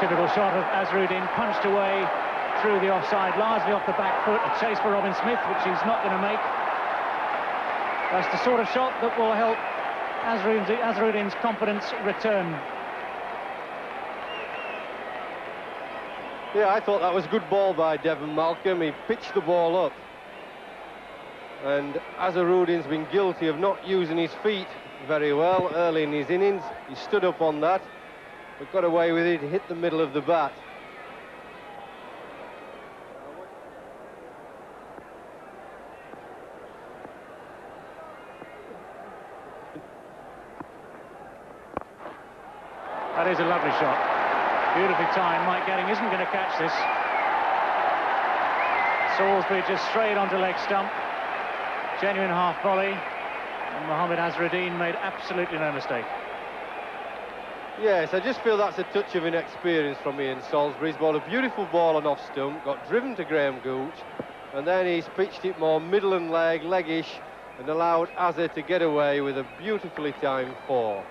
Typical shot of Azharuddin, punched away through the offside, largely off the back foot. A chase for Robin Smith, which he's not going to make. That's the sort of shot that will help Azharuddin's confidence return. Yeah, I thought that was a good ball by Devon Malcolm. He pitched the ball up. And Azharuddin's been guilty of not using his feet very well early in his innings. He stood up on that, but got away with it, hit the middle of the bat. That is a lovely shot. Beautifully timed. Mike Getting isn't going to catch this. Salisbury just straight onto leg stump. Genuine half volley. And Mohammad Azharuddin made absolutely no mistake. Yes, I just feel that's a touch of inexperience from Ian Salisbury. He's bowled a beautiful ball on off stump, got driven to Graham Gooch, and then he's pitched it more middle and leggish, and allowed Azhar to get away with a beautifully timed 4.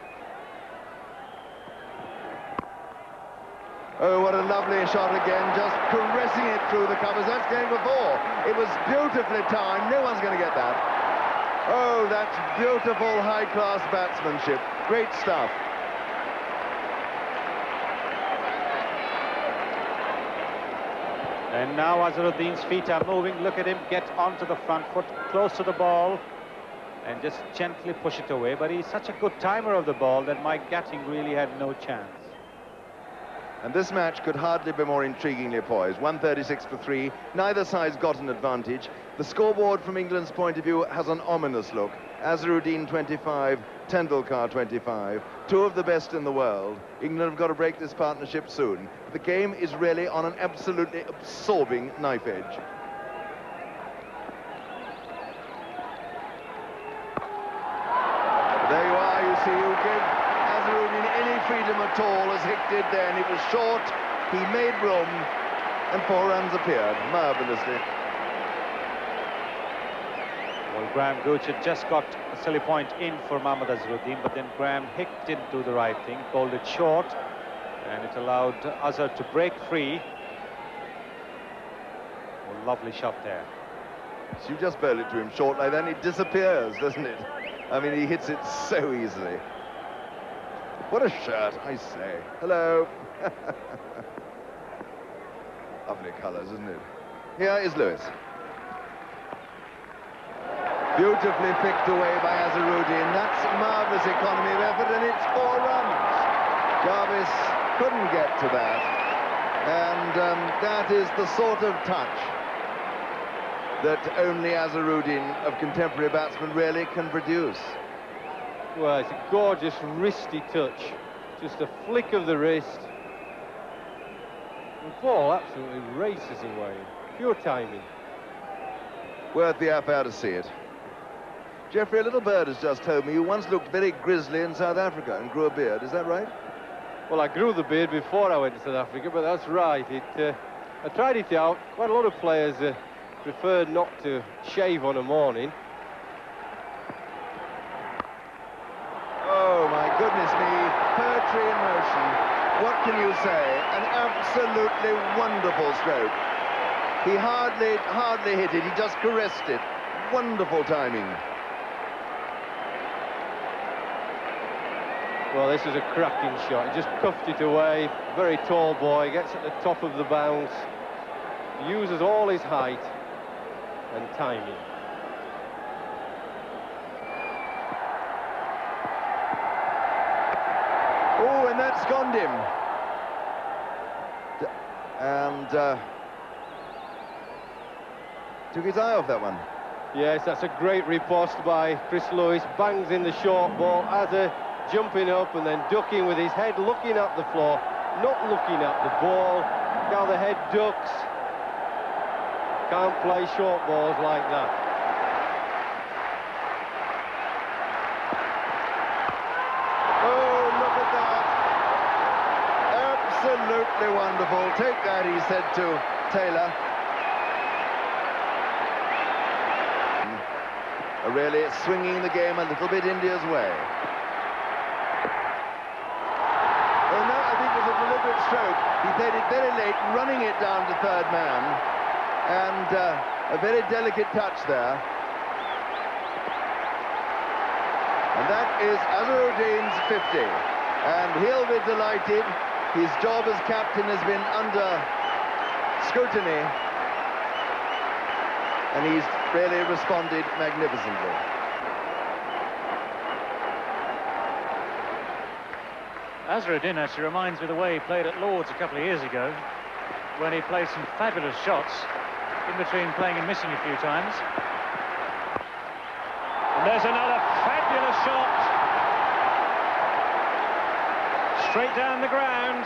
Oh, what a lovely shot again, just caressing it through the covers. That's going for 4. It was beautifully timed. No one's going to get that. Oh, that's beautiful, high-class batsmanship. Great stuff. And now Azharuddin's feet are moving. Look at him get onto the front foot, close to the ball, and just gently push it away. But he's such a good timer of the ball that Mike Gatting really had no chance. And this match could hardly be more intriguingly poised. 136 for 3. Neither side's got an advantage. The scoreboard from England's point of view has an ominous look. Azharuddin 25, Tendulkar 25. 2 of the best in the world. England have got to break this partnership soon. The game is really on an absolutely absorbing knife edge. There you are, you see, you give Azharuddin any freedom at all as Hick did then. It was short, he made room, and 4 runs appeared marvellously. Well, Graham Gooch had just got a silly point in for Mohammad Azharuddin, but then Graham Hick didn't do the right thing, bowled it short, and it allowed Azhar to break free. A lovely shot there. So you just bowl it to him short like that and it disappears, doesn't it? I mean, he hits it so easily. What a shirt, I say. Hello. Lovely colours, isn't it? Here is Lewis. Beautifully picked away by Azharuddin. That's marvellous economy of effort, and it's 4 runs. Jarvis couldn't get to that. And that is the sort of touch that only Azharuddin of contemporary batsmen really can produce. Well, it's a gorgeous wristy touch. Just a flick of the wrist. The ball absolutely races away. Pure timing. Worth the effort to see it. Geoffrey, a little bird has just told me you once looked very grizzly in South Africa and grew a beard. Is that right? Well, I grew the beard before I went to South Africa, but that's right. I tried it out. Quite a lot of players prefer not to shave on a morning. Oh, my goodness me. Poetry in motion. What can you say? An absolutely wonderful stroke. He hardly hit it. He just caressed it. Wonderful timing. Well, this is a cracking shot. He just cuffed it away. Very tall boy. Gets at the top of the bounce. Uses all his height and timing. Oh, and that's gone him. And took his eye off that one. Yes, that's a great riposte by Chris Lewis. Bangs in the short ball. Azhar jumping up and then ducking with his head looking at the floor, not looking at the ball. Now the head ducks. Can't play short balls like that. Oh, look at that. Absolutely wonderful. Take that, he said to Taylor. Really swinging the game a little bit India's way. Oh no, I think it was a deliberate stroke. He played it very late, running it down to third man, and a very delicate touch there. And that is Azharuddin's 50, and he'll be delighted. His job as captain has been under scrutiny, and he's really responded magnificently. Azharuddin actually reminds me of the way he played at Lord's a couple of years ago, when he played some fabulous shots in between playing and missing a few times. And there's another fabulous shot. Straight down the ground.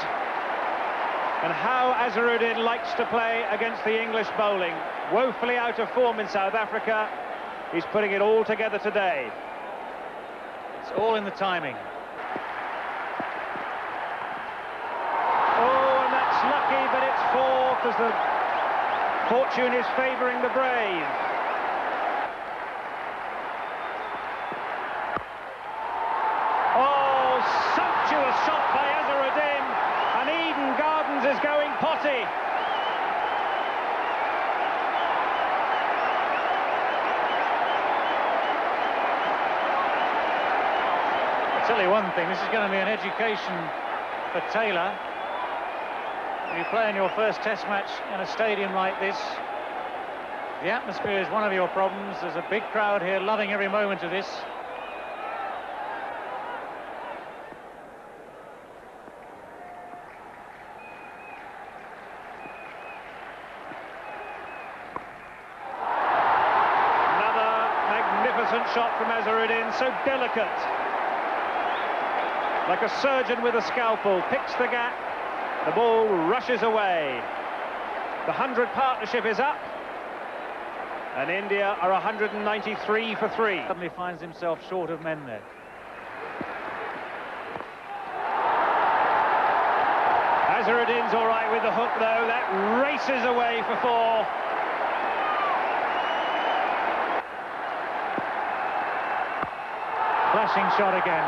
And how Azharuddin likes to play against the English bowling. Woefully out of form in South Africa. He's putting it all together today. It's all in the timing. Oh, and that's lucky, but it's four, because the fortune is favouring the brave. Oh, sumptuous shot by Azharuddin, and Eden Gardens is going potty. I'll tell you one thing, this is going to be an education for Taylor. When you play in your first test match in a stadium like this, the atmosphere is one of your problems. There's a big crowd here loving every moment of this. Another magnificent shot from Azharuddin, so delicate. Like a surgeon with a scalpel, picks the gap, the ball rushes away. The 100 partnership is up, and India are 193 for 3. Suddenly finds himself short of men there. Azharuddin's all right with the hook, though. That races away for 4. Flashing shot again.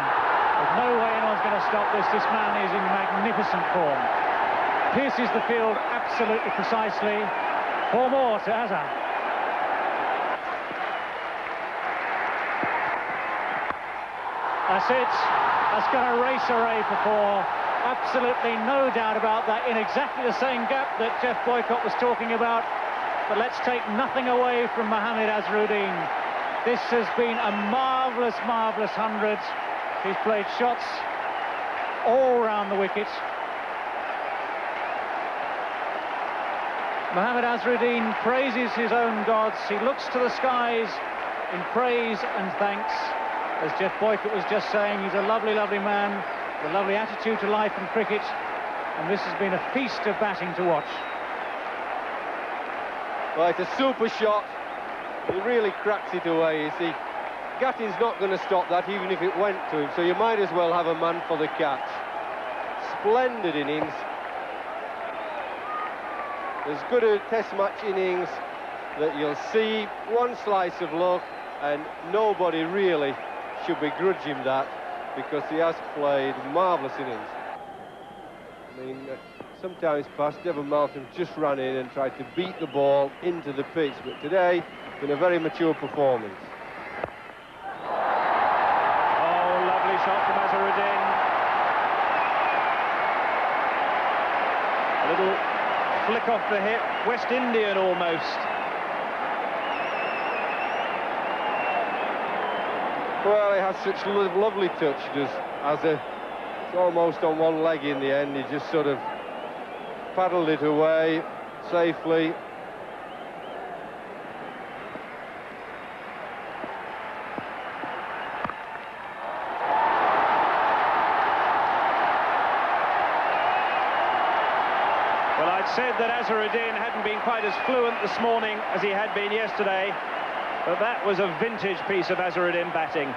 There's no way anyone's going to stop this. This man is in magnificent form. Pierces the field absolutely precisely. 4 more to Azhar. That's it. That's going to race array for 4. Absolutely no doubt about that. In exactly the same gap that Jeff Boycott was talking about. But let's take nothing away from Mohammad Azharuddin. This has been a marvellous, marvellous 100. He's played shots all round the wicket. Mohammad Azharuddin praises his own gods. He looks to the skies in praise and thanks. As Jeff Boycott was just saying, he's a lovely, lovely man, with a lovely attitude to life and cricket, and this has been a feast of batting to watch. Well, it's a super shot. He really cracks it away, you see. Gattin's not going to stop that, even if it went to him, so you might as well have a man for the catch. Splendid innings. As good a test match innings that you'll see. One slice of luck, and nobody really should begrudge him that, because he has played marvellous innings. I mean, sometimes past, Devon Malcolm just ran in and tried to beat the ball into the pitch, but today, it's been a very mature performance. Shot from Azharuddin. A little flick off the hip, West Indian almost. Well, he has such lovely touch, does Azhar. It's almost on one leg in the end. He just sort of paddled it away safely. Said that Azharuddin hadn't been quite as fluent this morning as he had been yesterday, but that was a vintage piece of Azharuddin batting.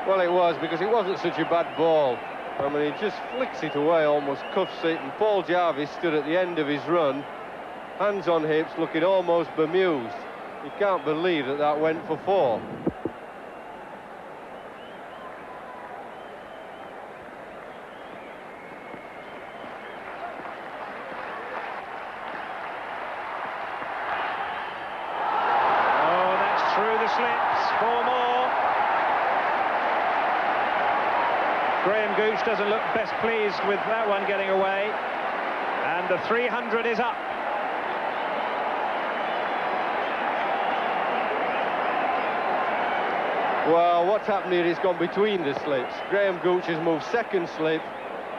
Well, it was, because it wasn't such a bad ball. I mean, he just flicks it away, almost cuffs it, and Paul Jarvis stood at the end of his run, hands on hips, looking almost bemused. You can't believe that that went for 4. Graham Gooch doesn't look best pleased with that one getting away. And the 300 is up. Well, what's happened here is gone between the slips. Graham Gooch has moved second slip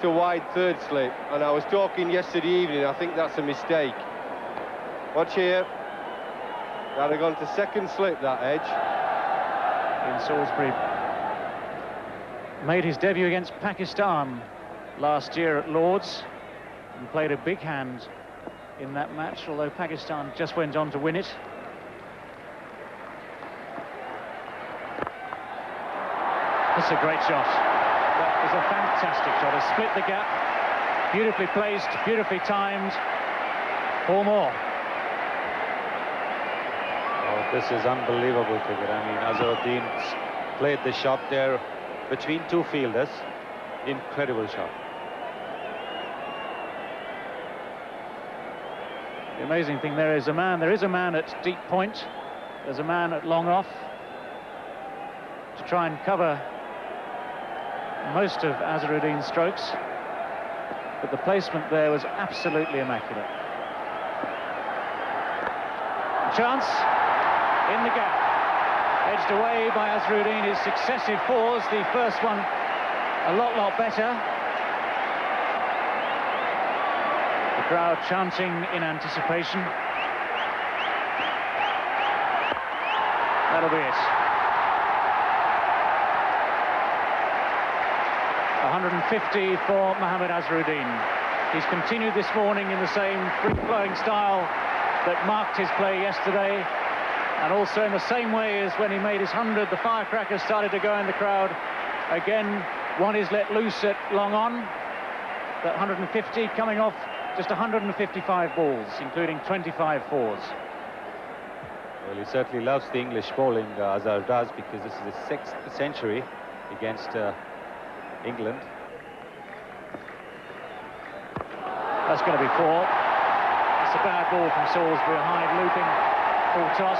to wide third slip. And I was talking yesterday evening, I think that's a mistake. Watch here. That had gone to second slip, that edge. In Salisbury. Made his debut against Pakistan last year at Lord's and played a big hand in that match, although Pakistan just went on to win it. That's a great shot. That is a fantastic shot. Has split the gap. Beautifully placed, beautifully timed. 4 more. Oh, this is unbelievable, cricket. I mean, Azharuddin's played the shot there between two fielders. Incredible shot. The amazing thing, there is a man at deep point. There's a man at long off to try and cover most of Azharuddin's strokes, but the placement there was absolutely immaculate. Chance in the gap, edged away by Azharuddin. His successive 4s, the first one a lot better. The crowd chanting in anticipation. That'll be it. 150 for Mohammad Azharuddin. He's continued this morning in the same free-flowing style that marked his play yesterday, and also in the same way as when he made his 100, the firecrackers started to go in the crowd. Again, one is let loose at long on. That 150 coming off just 155 balls, including 25 4s. Well, he certainly loves the English bowling, Azhar does, because this is his 6th century against England. That's going to be 4. It's a bad ball from Salisbury, a high looping full toss.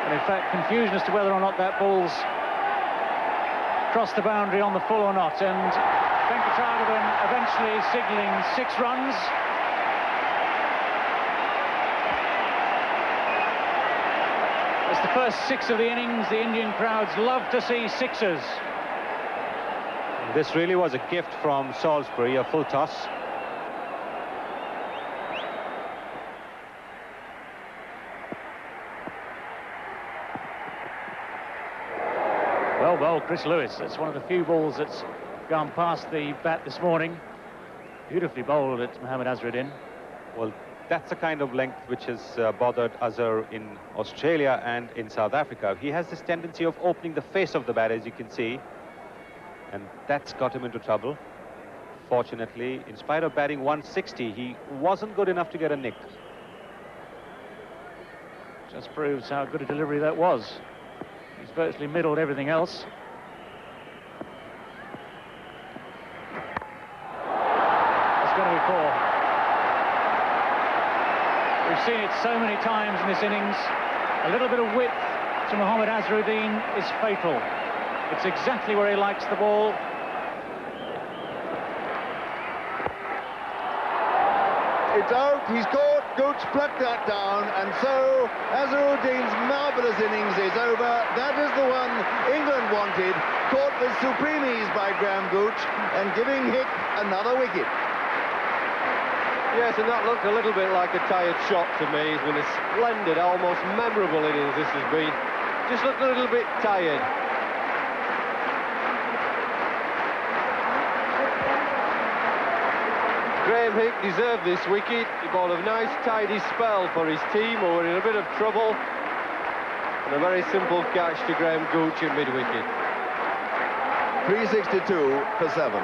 And in fact, confusion as to whether or not that ball's crossed the boundary on the full or not. And Azharuddin eventually signalling 6 runs. It's the first 6 of the innings. The Indian crowds love to see 6s. This really was a gift from Salisbury, a full toss. Well bowled, Chris Lewis. That's one of the few balls that's gone past the bat this morning. Beautifully bowled at Mohammad Azharuddin. Well, that's the kind of length which has bothered Azhar in Australia and in South Africa. He has this tendency of opening the face of the bat, as you can see, and that's got him into trouble. Fortunately, in spite of batting 160, he wasn't good enough to get a nick. Just proves how good a delivery that was. He's virtually middled everything else. It's going to be 4. We've seen it so many times in this innings. A little bit of width to Mohammad Azharuddin is fatal. It's exactly where he likes the ball. It's out, he's caught, Gooch plucked that down, and so Azharuddin's marvellous innings is over. That is the one England wanted, caught with supreme ease by Graham Gooch, and giving Hick another wicket. Yes, and that looked a little bit like a tired shot to me. It's been a splendid, almost memorable innings this has been. Just looked a little bit tired. Graham Hick deserved this wicket. He bowled a nice tidy spell for his team who were in a bit of trouble. And a very simple catch to Graham Gooch at mid-wicket. 362 for 7.